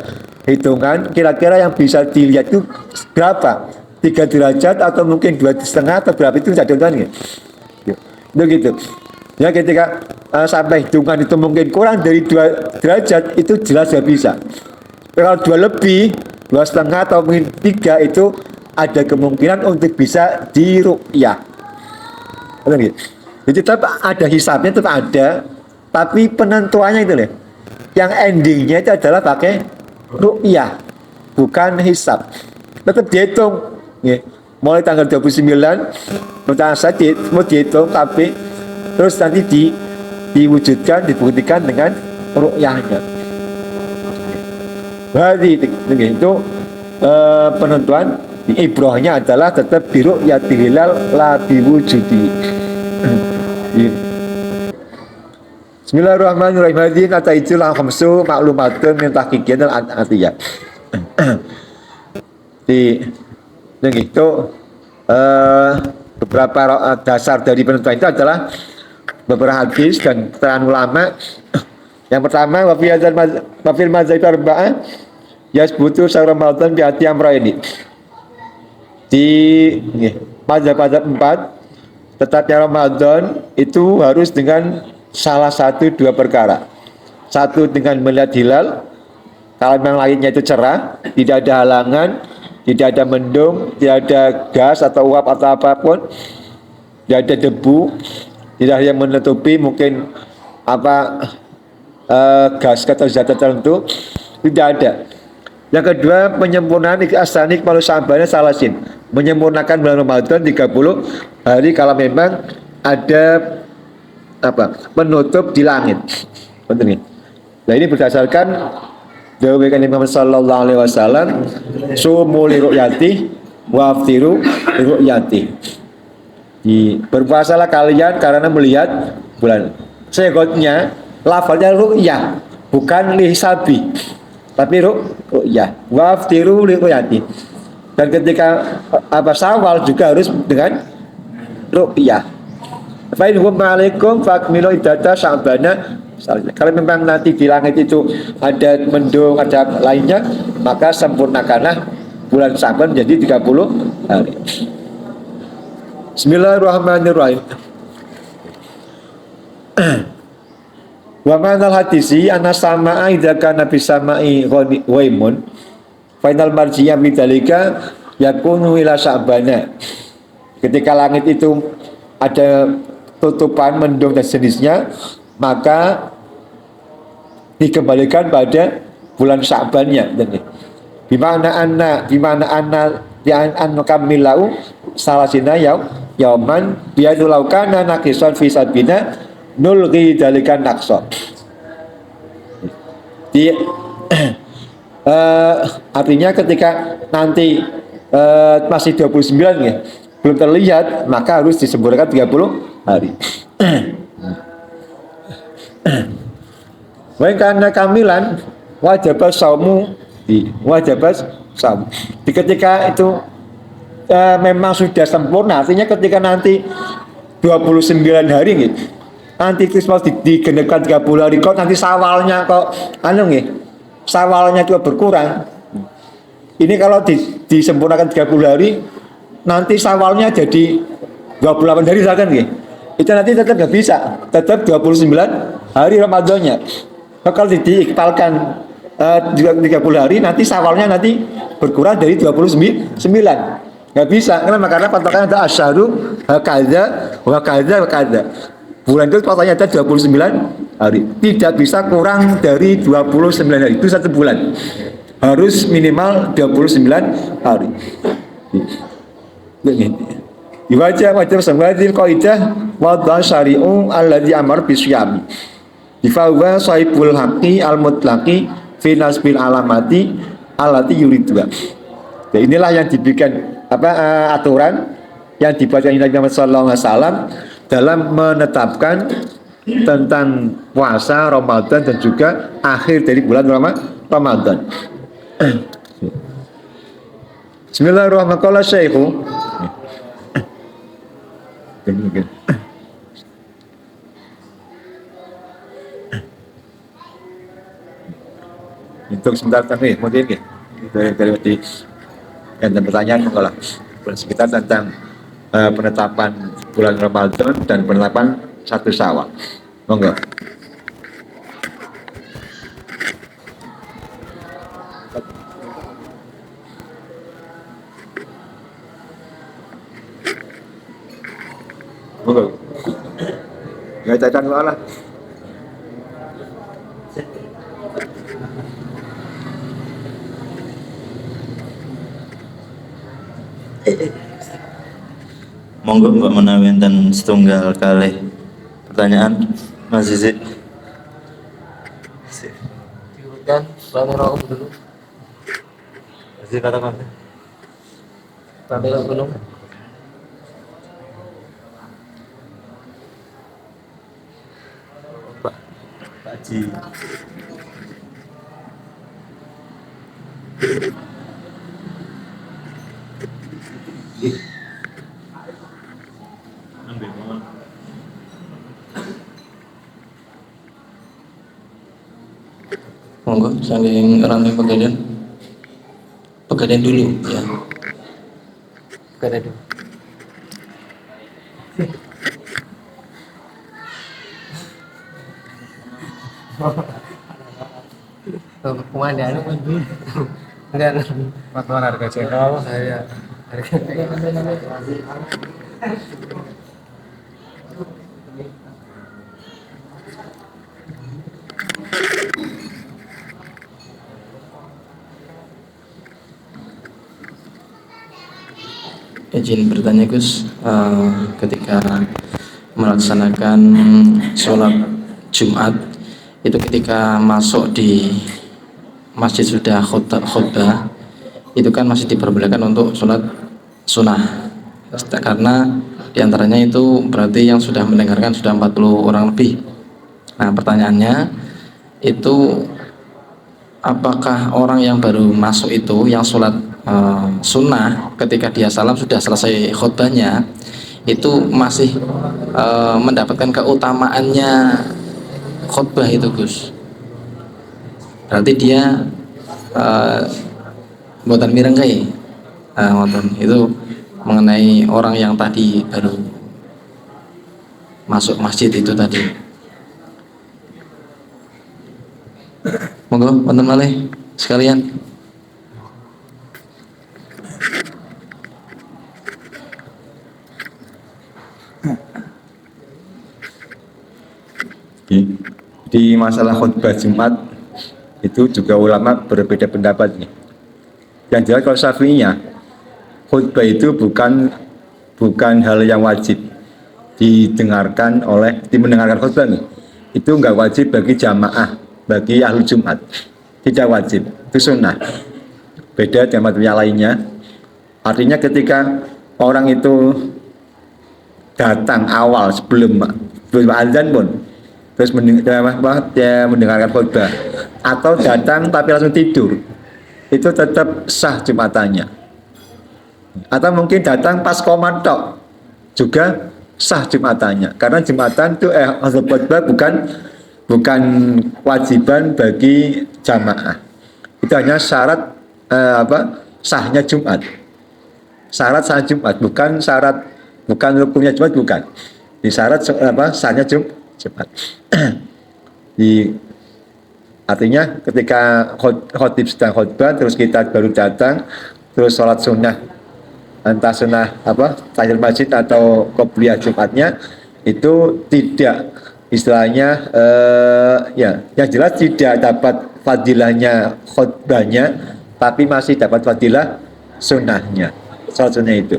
S4: hitungan kira-kira yang bisa dilihat itu berapa, 3 derajat atau mungkin 2,5 atau berapa, itu tidak ditentukan begitu ya. Ketika sampai hitungan itu mungkin kurang dari 2 derajat itu jelas tidak bisa. Kalau 2 lebih, 2,5 atau mungkin 3 itu ada kemungkinan untuk bisa diru'yah. Jadi tetap ada hisabnya, tetap ada, tapi penentuannya itu loh, yang endingnya itu adalah pakai ru'yah, bukan hisab. Tetap dihitung mulai tanggal 29 mau dihitung, tapi terus nanti diwujudkan, dibuktikan dengan ru'yahnya. Berarti itu penentuan ibrahnya adalah tetap biru'yatil hilal la biwujudi. Bismillahirrahmanirrahim. Hadirin ataitul khamsu maklumatun min tahqiqin al-atiyah. Itu beberapa dasar dari penentuan itu adalah beberapa hadis dan keterangan ulama. Yang pertama, wa fil mazhab arba'ah yasbutu syahr Ramadan bi ati amrayni. Di mazhab 4 tetapnya Ramadan itu harus dengan salah satu 2 perkara. Satu dengan melihat hilal, kalau yang lainnya itu cerah, tidak ada halangan, tidak ada mendung, tidak ada gas atau uap atau apapun, tidak ada debu, tidak ada yang menutupi mungkin gas atau zat tertentu, tidak ada. Yang kedua, penyempurnaan asanik malu sambalnya salasin, menyempurnakan bulan Ramadan 30 hari kalau memang ada penutup di langit. Betul. Nah, ini berdasarkan dawuh Nabi sallallahu alaihi wasallam, sumu li ru'yati wa aftiru li ru'yati. Berpuasalah kalian karena melihat bulan. Segotnya lafaznya ru'yah, bukan li hisabi, tapi ru'yah. Wa aftiru li ru'yati. Dan ketika Syawal juga harus dengan ru'yah. Fa in hum alaikum fakmilu iddata sya'bana. Kalau memang nanti di langit itu ada mendung, ada lainnya, maka sempurnakanlah bulan Sya'ban menjadi 30 hari. Bismillahirrahmanirrahim. Wa manal hadisi anna sama'a idza kana bi sama'i ghaimun Final marjinya bidalika yakunu ila Sya'bana. Ketika langit itu ada tutupan mendung dan sejenisnya, maka dikembalikan pada bulan Sya'bannya. Bimana anna an kamilau salasina yauman biadu laukana nakison fi sabina nulghi dalikan nakso. Di artinya ketika nanti masih 29 ya, belum terlihat, maka harus disempurnakan 30 hari. Wa kana kamilan wajib saumu saum. Di ketika itu memang sudah sempurna, artinya ketika nanti 29 hari gitu, nanti Krismas digenapkan 30 hari, kok nanti sawalnya kok sawalnya juga berkurang. Ini kalau disempurnakan 30 hari, nanti sawalnya jadi 28 hari misalkan gitu. Itu nanti tetap nggak bisa, tetap 29 hari Ramadannya. Kalau diikbalkan 30 hari, nanti sawalnya nanti berkurang dari 29. Nggak bisa, karena patokannya ada asyharu hakadha. Bulan itu patokannya ada 29 hari. Tidak bisa kurang dari 29 hari. Itu satu bulan. Harus minimal 29 hari. Wajib sangwadil qaidah wa syari'u alladzi amar bisyami. Difawa sahibul haqqi al-mutlaqi fi nasbil alamati allati yuridwa. Nah, inilah yang dibikin aturan yang dibaca Nabi Muhammad SAW dalam menetapkan tentang puasa Ramadan dan juga akhir dari bulan Ramadan. Bismillahirrahmanirrahim. Syekhu untuk sebentar kami mungkin dari dan pertanyaan mengolah sekitar tentang penetapan bulan Ramadan dan penetapan 1 Syawal. Monggo. Monggo. Ya cacan lah.
S2: Monggo Mbak menawi enten setunggal kali pertanyaan Mas Zizi.
S1: Diurutkan Bang dulu.
S2: Zizi katakan.
S1: Sampai belum.
S2: Pak Haji.
S1: Monggo, saking rantai pegadaian dulu ya. Pegadaian dulu. Komandan enggak patuan harga channel saya izin bertanya Gus, ketika melaksanakan sholat Jumat itu ketika masuk di masjid sudah khutbah itu kan masih diperbolehkan untuk sholat sunnah karena diantaranya itu berarti yang sudah mendengarkan sudah 40 orang lebih. Nah pertanyaannya itu apakah orang yang baru masuk itu yang sholat sunnah ketika dia salam sudah selesai khutbahnya itu masih mendapatkan keutamaannya khutbah itu Gus? Berarti dia buatan mirengkai itu mengenai orang yang tadi baru masuk masjid itu tadi. Monggo wonten malih sekalian.
S4: di masalah khutbah Jumat itu juga ulama berbeda pendapat nih. Yang jelas kalau Syafi'iyah, khutbah itu bukan hal yang wajib dimendengarkan khutbah nih. Itu enggak wajib bagi jamaah, bagi ahli Jumat. Tidak wajib, itu sunnah. Beda dengan yang lainnya. Artinya ketika orang itu datang awal sebelum azan pun terus mendengarkan khutbah, atau datang tapi langsung tidur, itu tetap sah Jumatannya. Atau mungkin datang pas komat tok, juga sah Jumatannya. Karena Jumatan itu khutbah bukan kewajiban bagi jamaah. Itu hanya syarat sahnya Jumat. Syarat sah Jumat, bukan rukunnya Jumat, bukan. Di syarat sahnya Jumat. Artinya ketika khotib sedang khutbah terus kita baru datang, terus sholat sunnah, entah sunnah tahiyatul masjid atau qobliyah Jumatnya, itu tidak istilahnya yang jelas tidak dapat fadilahnya khutbahnya, tapi masih dapat fadilah sunnahnya, sholat sunnah itu.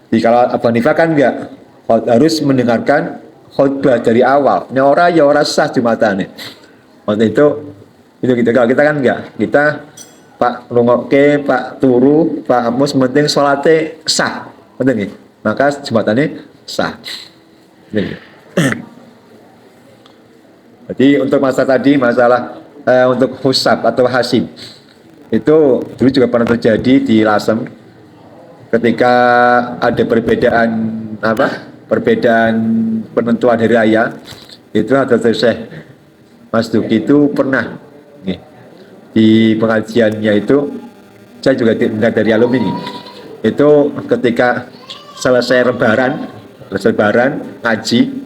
S4: Jadi kalau Abu Hanifah kan enggak, harus mendengarkan khutbah dari awal. Ini orang sah Jumatane. Waktu itu gitu. Kalau kita kan enggak, kita Pak rungokke, Pak turu, Pak mus, penting salate sah. Penting. Maka Jumatane sah. Jadi untuk masalah untuk husab atau hasib, itu dulu juga pernah terjadi di Lasem ketika ada perbedaan penentuan hari raya. Itu Hadratul Syekh Mas Duki itu pernah di pengajiannya itu, saya juga dengar dari alumni ini, itu ketika selesai lebaran ngaji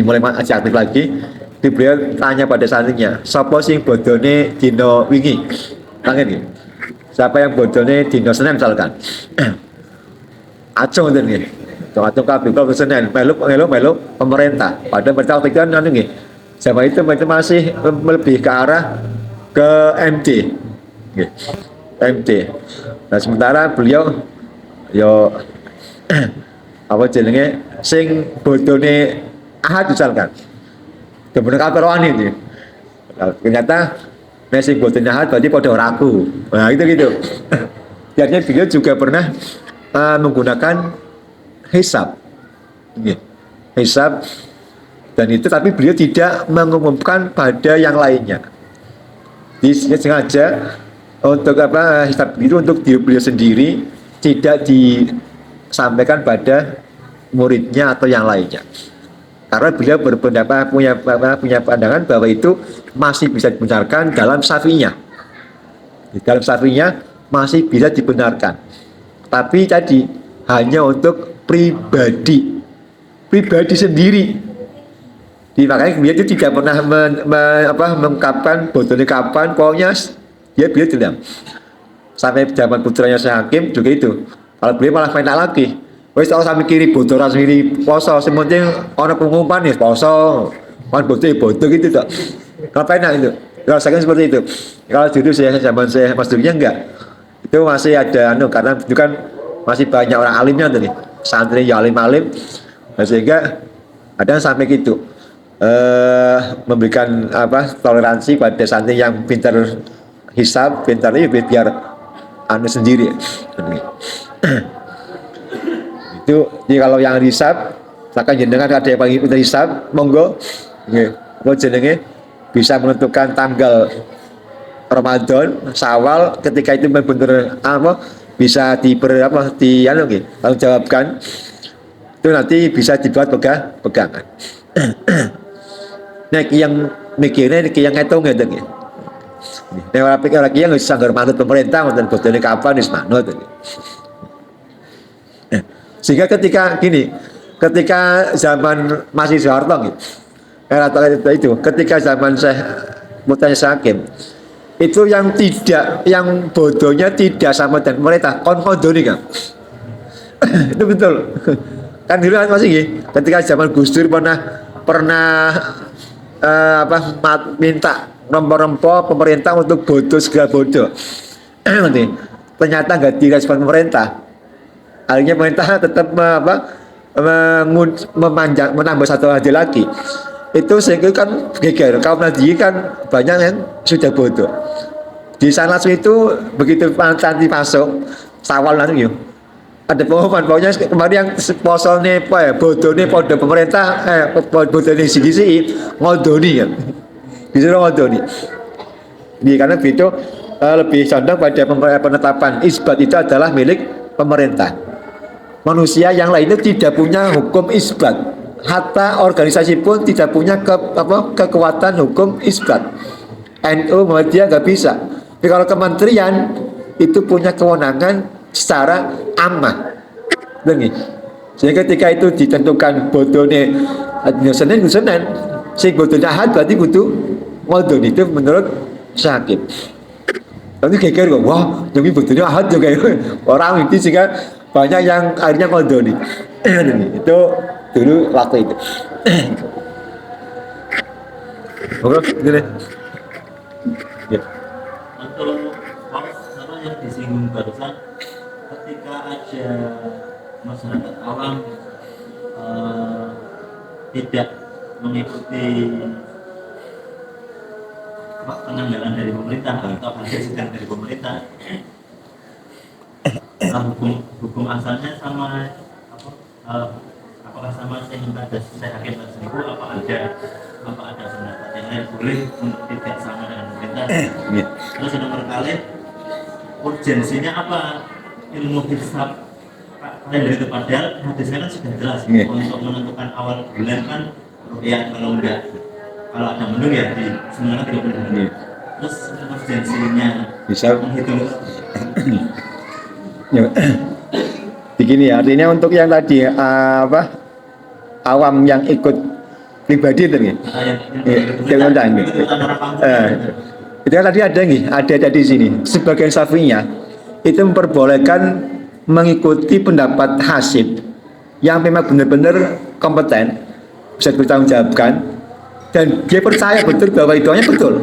S4: mulai ngaji aktif lagi, itu beliau tanya pada santrinya, sapa sing bodone dino wingi, tangan nih, siapa yang bodone dino Senin misalkan, acung itu nih, acung kabeh kalau Senin meluk pemerintah, pada pemerintah waktu itu kan zaman itu masih lebih ke arah ke MD. Nah sementara beliau sing bodone Ahad misalkan, kemudian kabar wani itu, ternyata sing bodone Ahad berarti pada ragu. Nah gitu. Jadi beliau juga pernah menggunakan hisab, dan itu tapi beliau tidak mengumumkan pada yang lainnya. Dia sengaja untuk hisab itu untuk diri beliau sendiri, tidak disampaikan pada muridnya atau yang lainnya. Karena beliau berpendapat punya pandangan bahwa itu masih bisa dibenarkan dalam Syafi'iyah. Di dalam Syafi'iyah masih bisa dibenarkan. Tapi tadi hanya untuk pribadi sendiri. Makanya beliau itu tidak pernah mengungkapkan bodone kapan, pokoknya beliau diam. Sampai zaman putranya Syekh Hakim juga itu. Kalau beliau malah main lagi. Wis tau sampe kiri bodo ras kiri poso, sementing ana pengumuman ya poso. Kan bodo gitu tok. Ngapain itu? Kalau saya seperti itu. Kalau dulu saya zaman saya Mas Dunia enggak. Itu masih ada karena itu kan masih banyak orang alimnya tuh nih. Santri ya alim-alim. Sehingga ada sampai gitu. Memberikan toleransi pada santri yang pintar hisab, pintar itu biar sendiri. Itu jadi kalau yang hisab, maka jenengan ada yang pintar hisab, monggo jenenge bisa menentukan tanggal Ramadan, Syawal, ketika itu benar bisa tanggung jawabkan. Itu nanti bisa dibuat pegangan. Nah, yang mikirnya yang ngitung ya. Nek ora pikir lagi yang sanggar manut pemerintah wonten bodone kapan wis manut. Sehingga ketika zaman masih Soeharto era itu, ketika zaman Syekh Mutanya Hakim itu yang bodohnya tidak sama dengan pemerintah konkodoni kan. Itu betul. Kan dulu masih ketika zaman Gus Dur pernah pernah minta rempah-rempah pemerintah untuk bodoh segala bodoh. Ternyata nggak direspon pemerintah. Akhirnya pemerintah tetap menambah satu hari lagi. Itu sehingga kan geger. Kaum Nahdliyin kan banyak yang sudah bodoh. Di sana itu begitu nanti masuk Syawal nanti yuk. Ada pengumuman pokoknya kemarin yang sponsor nih bodoh nih pada pemerintah bodoh nih sisi ngodoni kan. Disuruh ngodoni. Karena begitu lebih condong pada penetapan isbat itu adalah milik pemerintah. Manusia yang lainnya tidak punya hukum isbat. Hatta organisasi pun tidak punya kekuatan hukum isbat. NU Muhammadiyah nggak bisa. Tapi kalau kementerian itu punya kewenangan secara ammah. Sehingga ketika itu ditentukan bodone Senin, si bodone Ahad berarti kudu ngodon itu menurut Syakib. Nanti geger kok, wah demi bodone Ahad juga orang itu sehingga banyak yang akhirnya ngodoni. Itu dulu waktu itu. Oke, gini. Ya.
S2: Untuk apa yang disinggung barusan, ketika ada masyarakat awam tidak mengikuti penanggalan dari pemerintah atau hasil sidang dari pemerintah, hukum asalnya sama apakah sama yang ada saya hakim tersebut, apa ada pendapat yang lain boleh untuk tidak sama dengan pemerintah. Terus yang nomor kali urgensinya apa ilmu hisab kalender itu, padahal hadisnya kan sudah jelas untuk menentukan awal bulan kan ya, kalau ada mendung ya di sebenarnya tidak boleh. Terus urgensinya
S4: bisa
S2: menghitung
S4: begini ya, artinya untuk yang tadi awam yang ikut pribadi itu nih, itu kan tadi ada di sini. Sebagian Syafi'iyah itu memperbolehkan mengikuti pendapat hasib yang memang benar-benar kompeten, bisa bertanggungjawabkan, dan dia percaya betul bahwa itunya betul.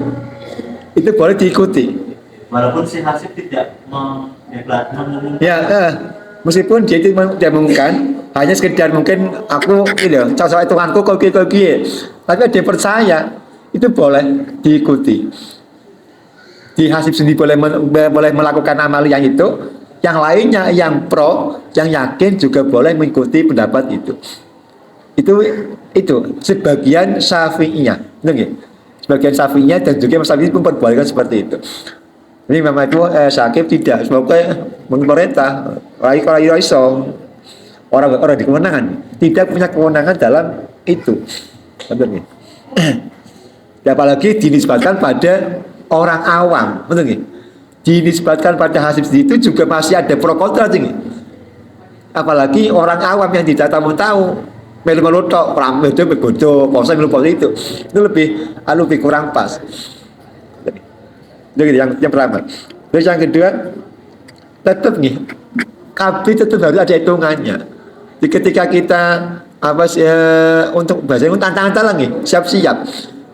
S4: Itu boleh diikuti.
S2: Walaupun si hasib tidak mengumumkan.
S4: Ya, meskipun dia itu tidak mengumumkan, hanya sekedar mungkin aku gitu, cocok hitunganku kok tapi dia percaya itu boleh diikuti. Di hasib sendiri boleh melakukan amal yang itu, yang lainnya yang pro, yang yakin juga boleh mengikuti pendapat itu. Itu sebagian Syafi'iyah, sebagian Syafi'iyah dan juga Mas Syafi'i memperbolehkan seperti itu. Ini memang itu Syakib tidak, semoga pemerintah orang di kewenangan tidak punya kewenangan dalam itu. Betul. Apalagi dinisbatkan pada orang awam, betul nggih? Dinisbatkan pada hasib itu juga masih ada pro kontra tinggi. Apalagi orang awam yang tidak tahu melu-melu tok, itu bodoh, poso itu lebih kurang pas. Jadi yang pertama. Terus yang kedua, tetap nih, kabeh tetap harus ada hitungannya. Jadi ketika kita untuk bahasa tantangan nih, siap-siap.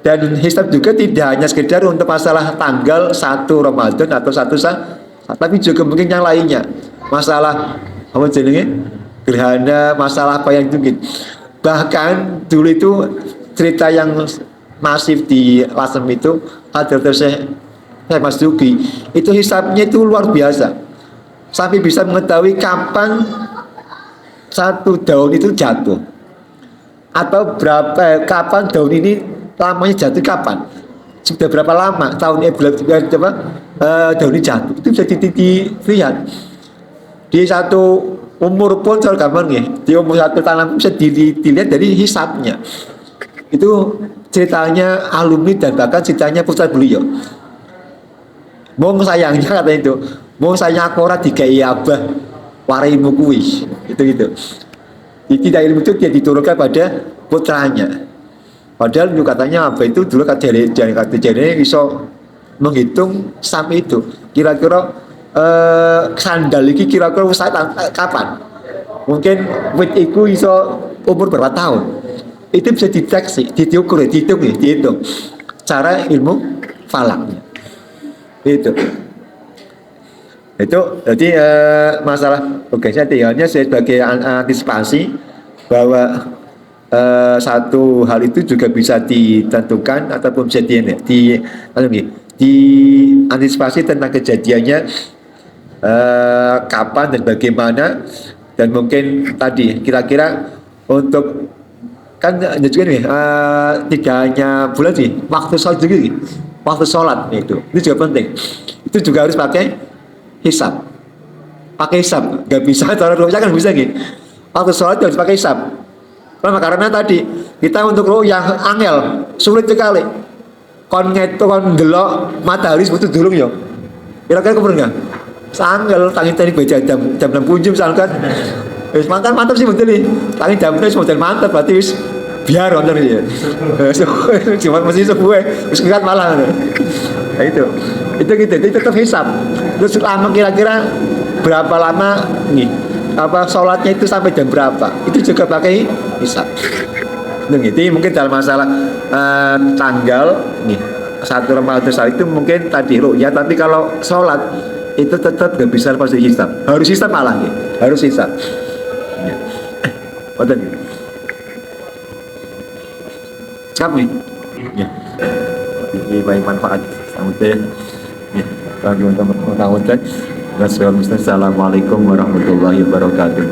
S4: Dan hisab juga tidak hanya sekedar untuk masalah tanggal 1 Ramadan atau 1 Syawal, tapi juga mungkin yang lainnya. Masalah apa jenenge? Gerhana, masalah apa yang mungkin. Bahkan dulu itu cerita yang masif di Lasem itu ada Syekh Mas Duki, itu hisabnya itu luar biasa. Sampai bisa mengetahui kapan satu daun itu jatuh. Atau kapan daun ini lamanya jatuh kapan, sudah berapa lama tahun daun ini jatuh, itu bisa dilihat di satu umur pun soal gampang ya, di umur satu tanam bisa dilihat dari hisabnya. Itu ceritanya alumni dan bahkan ceritanya putra beliau. Mau sayangnya katanya itu, mau sayang aku ora dikai abah warimu kuwi, itu. Tidak ilmu itu dia diturunkan pada putranya. Padahal itu katanya apa itu dulu kata bisa menghitung sampai itu kira-kira sandal ini kira-kira usaha kapan, mungkin wit iku iso umur berapa tahun, itu bisa dideteksi, dihitung cara ilmu falaknya. Itu jadi masalah tugasnya tinggalnya sebagai antisipasi bahwa satu hal itu juga bisa ditentukan ataupun bisa diantisipasi tentang kejadiannya kapan dan bagaimana, dan mungkin tadi kira-kira untuk kan juga nih tidak hanya bulan sih, waktu sholat juga nih, waktu sholat itu juga penting, itu juga harus pakai hisab, nggak bisa cara ru'yah kan bisa gitu, waktu sholat harus pakai hisab. Karena tadi kita untuk ru'yah angel sulit sekali, kon delok matahari butuh durung yo, kira-kira kemudian nggak sanggel tangi tadi baca jam 6 kunjung misalkan wis mantap sih betul nih tangi jam 6 model mantap berarti wis biar wonten ya cuma mesti sebuah wis ngeliat malah nah, itu tetap hisab. Terus lama kira-kira berapa lama nih apa sholatnya itu sampai jam berapa, itu juga pakai hisab. Nah, itu mungkin dalam masalah tanggal nih 1 Ramadan itu mungkin tadi ru'yah, tapi kalau sholat itu tetap gak bisa lepas dari hisab, harus hisab malah nih, harus hisab. Betul. Siap nih. Ya. Ini baik manfaat. Sampai ya. Bagi teman-teman. Assalamualaikum warahmatullahi wabarakatuh.